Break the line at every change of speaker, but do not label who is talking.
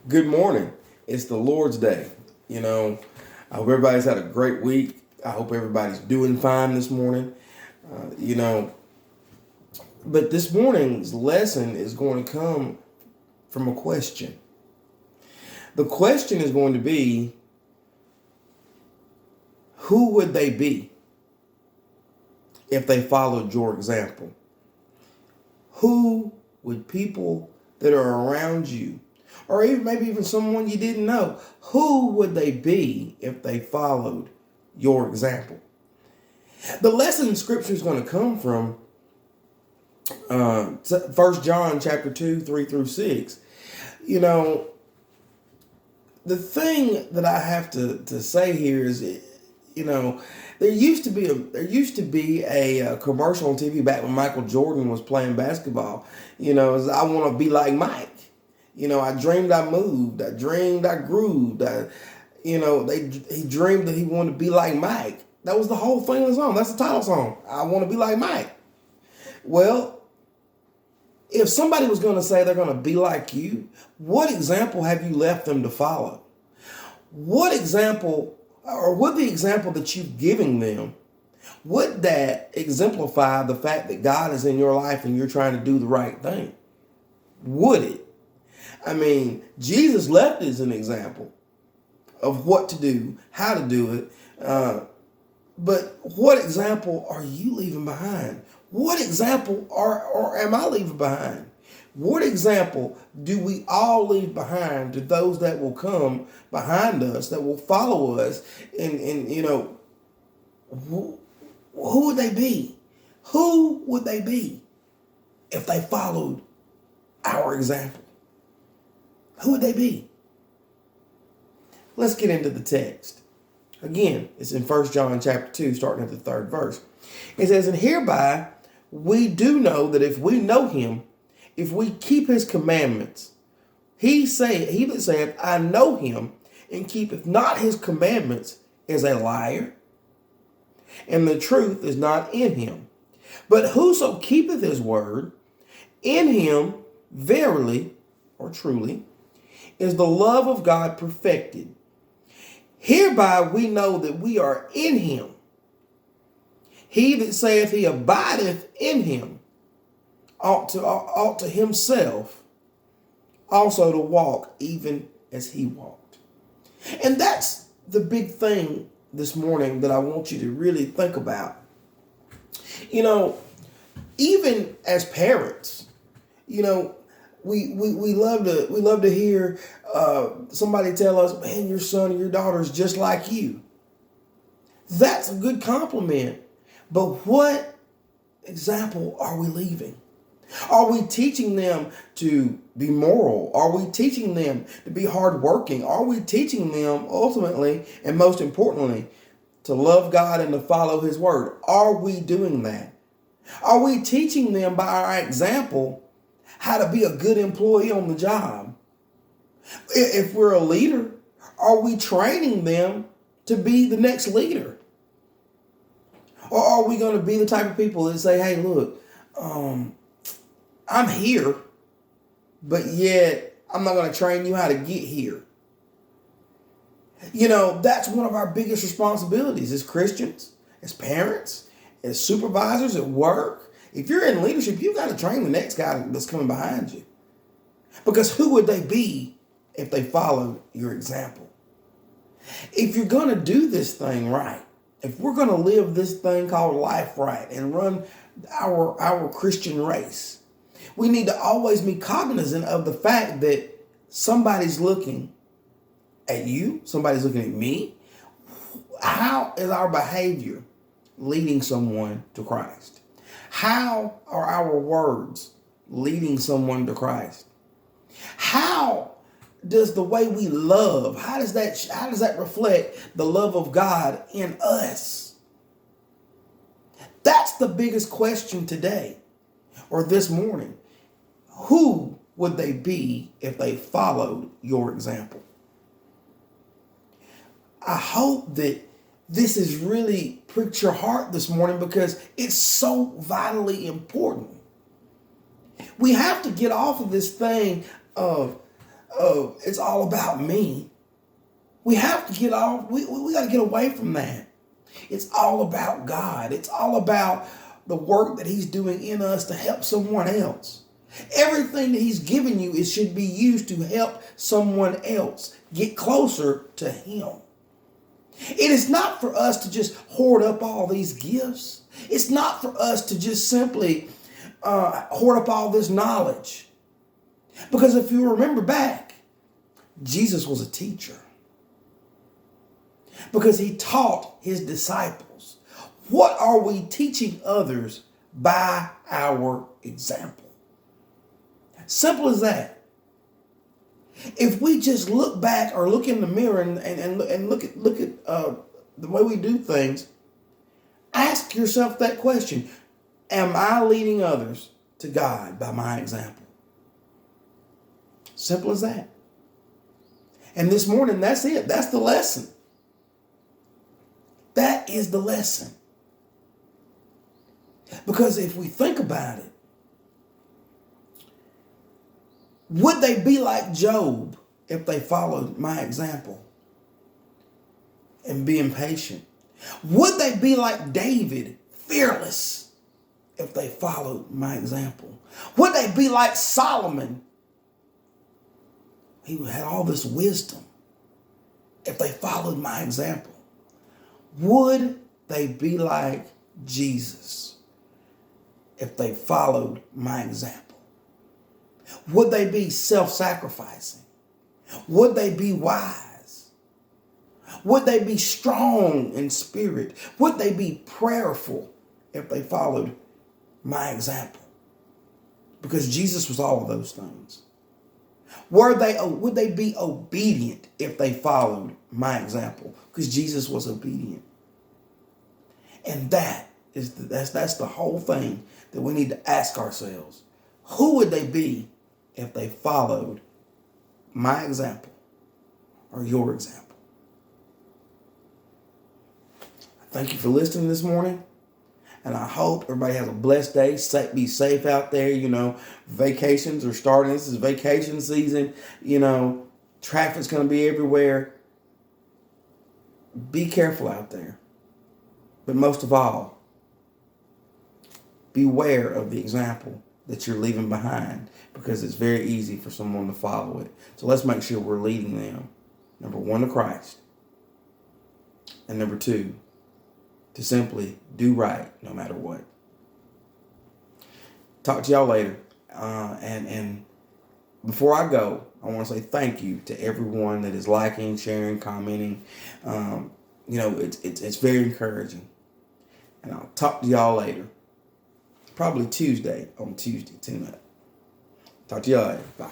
Good morning. It's the Lord's Day. I hope everybody's had a great week. I hope everybody's doing fine this morning. Uh, you know, but this morning's lesson is going to come from a question. The question is going to be, who would they be if they followed your example? Who would people that are around you, or even maybe even someone you didn't know, who would they be if they followed your example? The lesson in scripture is going to come from 1 John chapter 2, 3 through 6. You know, the thing that I have to say here is, there used to be a commercial on TV back when Michael Jordan was playing basketball. I want to be like Mike. I dreamed I moved. I dreamed I grooved. He dreamed that he wanted to be like Mike. That was the whole thing of the song. That's the title song. I want to be like Mike. Well, if somebody was going to say they're going to be like you, what example have you left them to follow? What example, or would the example that you've given them, would that exemplify the fact that God is in your life and you're trying to do the right thing? Would it? I mean, Jesus left as an example of what to do, how to do it. But what example are you leaving behind? What example or am I leaving behind? What example do we all leave behind to those that will come behind us, that will follow us? And who would they be? Who would they be if they followed our example? Who would they be? Let's get into the text. Again, it's in 1 John chapter 2, starting at the 3rd verse. It says, "And hereby we do know that if we know him, if we keep his commandments, he that saith, I know him, and keepeth not his commandments, is a liar, and the truth is not in him. But whoso keepeth his word, in him verily," or truly, "is the love of God perfected. Hereby we know that we are in him. He that saith he abideth in him ought to himself also to walk even as he walked." And that's the big thing this morning that I want you to really think about. Even as parents, we love to hear somebody tell us, "Man, your son or your daughter is just like you." That's a good compliment. But what example are we leaving? Are we teaching them to be moral? Are we teaching them to be hardworking? Are we teaching them ultimately, and most importantly, to love God and to follow his word? Are we doing that? Are we teaching them by our example how to be a good employee on the job? If we're a leader, are we training them to be the next leader? Or are we going to be the type of people that say, "Hey, look, I'm here, but yet I'm not going to train you how to get here"? That's one of our biggest responsibilities as Christians, as parents, as supervisors at work. If you're in leadership, you've got to train the next guy that's coming behind you. Because who would they be if they followed your example? If you're going to do this thing right, if we're going to live this thing called life right and run our Christian race, we need to always be cognizant of the fact that somebody's looking at you, somebody's looking at me. How is our behavior leading someone to Christ? How are our words leading someone to Christ? How does the way we love, how does that reflect the love of God in us? That's the biggest question today, or this morning. Who would they be if they followed your example? I hope that this has really pricked your heart this morning, because it's so vitally important. We have to get off of this thing of of it's all about me. We have to get off. We got to get away from that. It's all about God. It's all about the work that he's doing in us to help someone else. Everything that he's given you, it should be used to help someone else get closer to him. It is not for us to just hoard up all these gifts. It's not for us to just simply hoard up all this knowledge. Because if you remember back, Jesus was a teacher. Because he taught his disciples. What are we teaching others by our example? Simple as that. If we just look back or look in the mirror and look at the way we do things, ask yourself that question. Am I leading others to God by my example? Simple as that. And this morning, that's it. That's the lesson. That is the lesson. Because if we think about it, would they be like Job if they followed my example and being patient? Would they be like David, fearless, if they followed my example? Would they be like Solomon? He had all this wisdom if they followed my example. Would they be like Jesus if they followed my example? Would they be self-sacrificing? Would they be wise? Would they be strong in spirit? Would they be prayerful if they followed my example? Because Jesus was all of those things. Would they be obedient if they followed my example? Because Jesus was obedient. And that's the whole thing that we need to ask ourselves. Who would they be if they followed my example or your example? Thank you for listening this morning. And I hope everybody has a blessed day. Be safe out there. You know, vacations are starting. This is vacation season. You know, traffic's going to be everywhere. Be careful out there. But most of all, beware of the example that you're leaving behind, because it's very easy for someone to follow it. So let's make sure we're leading them, number one, to Christ. And number two, to simply do right no matter what. Talk to y'all later. And before I go, I want to say thank you to everyone that is liking, sharing, commenting. You know, it's very encouraging. And I'll talk to y'all later. Probably on Tuesday. Tune up. Talk to y'all later. Bye.